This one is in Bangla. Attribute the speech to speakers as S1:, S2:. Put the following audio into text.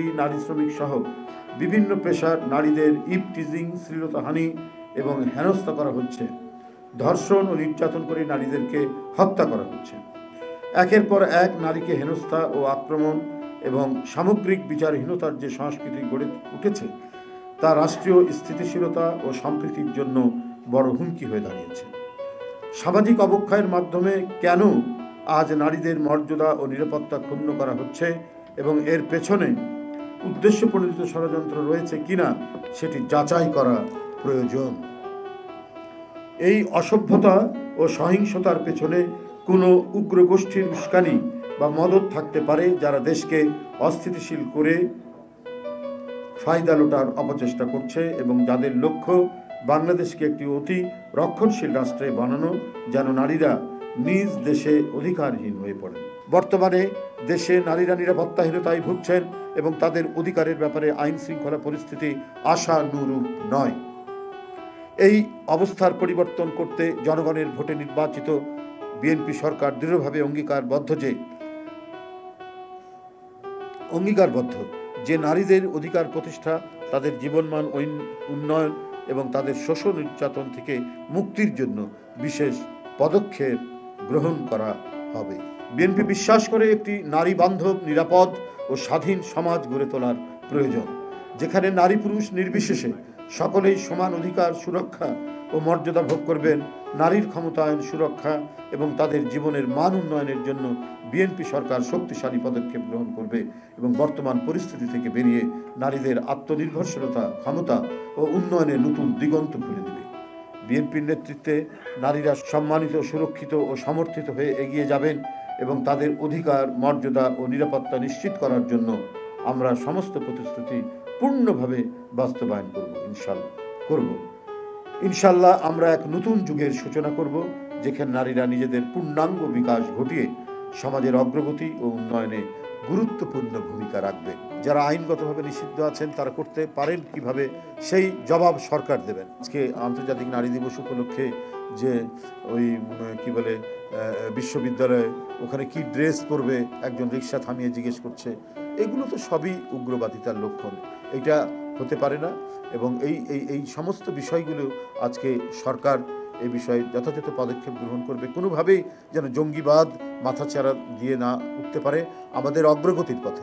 S1: কর্মচারী, নারী শ্রমিক সহ বিভিন্ন পেশার নারীদের ইভটিজিং, শ্লীলতাহানি এবং হেনস্থা করা হচ্ছে। ধর্ষণ ও নির্যাতন করে নারীদেরকে হত্যা করা হচ্ছে। একের পর এক নারীকে হেনস্থা ও আক্রমণ এবং সামগ্রিক বিচারহীনতার যে সংস্কৃতি গড়ে উঠেছে তা রাষ্ট্রীয় স্থিতিশীলতা ও সম্প্রীতির জন্য বড় হুমকি হয়ে দাঁড়িয়েছে। সামাজিক অবক্ষয়ের মাধ্যমে কেন আজ নারীদের মর্যাদা ও নিরাপত্তা ক্ষুণ্ণ করা হচ্ছে এবং এর পেছনে উদ্দেশ্যপ্রণোদিত ষড়যন্ত্র রয়েছে কিনা সেটি যাচাই করা প্রয়োজন। এই অসভ্যতা ও সহিংসতার পেছনে কোনো উগ্র গোষ্ঠীর উস্কানি বা মদত থাকতে পারে, যারা দেশকে অস্থিতিশীল করে ফায়দা লোটার অপচেষ্টা করছে এবং যাদের লক্ষ্য বাংলাদেশকে একটি অতি রক্ষণশীল রাষ্ট্রে বানানো, যেন নারীরা নিজ দেশে অধিকারহীন হয়ে পড়েন। বর্তমানে দেশে নারীরা নিরাপত্তাহীনতায় ভুগছেন এবং তাদের অধিকারের ব্যাপারে আইন শৃঙ্খলা পরিস্থিতি আশানুরূপ নয়। এই অবস্থার পরিবর্তন করতে জনগণের ভোটে নির্বাচিত বিএনপি সরকার দৃঢ়ভাবে অঙ্গীকারবদ্ধ যে নারীদের অধিকার প্রতিষ্ঠা, তাদের জীবনমান উন্নয়ন এবং তাদের শোষণ নির্যাতন থেকে মুক্তির জন্য বিশেষ পদক্ষেপ গ্রহণ করা হবে। বিএনপি বিশ্বাস করে একটি নারী বান্ধব, নিরাপদ ও স্বাধীন সমাজ গড়ে তোলার প্রয়োজন, যেখানে নারী পুরুষ নির্বিশেষে সকলেই সমান অধিকার, সুরক্ষা ও মর্যাদা ভোগ করবেন। নারীর ক্ষমতায়ন, সুরক্ষা এবং তাদের জীবনের মান উন্নয়নের জন্য বিএনপি সরকার শক্তিশালী পদক্ষেপ গ্রহণ করবে এবং বর্তমান পরিস্থিতি থেকে বেরিয়ে নারীদের আত্মনির্ভরশীলতা, ক্ষমতা ও উন্নয়নের নতুন দিগন্ত খুলে দেবে। বিএনপির নেতৃত্বে নারীরা সম্মানিত, সুরক্ষিত ও সমর্থিত হয়ে এগিয়ে যাবেন এবং তাদের অধিকার, মর্যাদা ও নিরাপত্তা নিশ্চিত করার জন্য আমরা সমস্ত প্রতিশ্রুতি পূর্ণভাবে বাস্তবায়ন করব। ইনশাল্লাহ আমরা এক নতুন যুগের সূচনা করব, যেখানে নারীরা নিজেদের পূর্ণাঙ্গ বিকাশ ঘটিয়ে সমাজের অগ্রগতি ও উন্নয়নে গুরুত্বপূর্ণ ভূমিকা রাখবেন। যারা আইনগতভাবে নিষিদ্ধ আছেন তারা করতে পারেন কিভাবে, সেই জবাব সরকার দেবেন। আজকে আন্তর্জাতিক নারী দিবস উপলক্ষে যে বিশ্ববিদ্যালয়ে ওখানে কি ড্রেস পরবে একজন রিক্সা থামিয়ে জিজ্ঞেস করছে, এগুলো তো সবই উগ্রবাদিতার লক্ষণ। এটা হতে পারে না এবং এই সমস্ত বিষয়গুলো আজকে সরকার এই বিষয়ে যথাযথ পদক্ষেপ গ্রহণ করবে। কোনোভাবেই যেন জঙ্গিবাদ মাথাচাড়া দিয়ে না উঠতে পারে আমাদের অগ্রগতির পথে।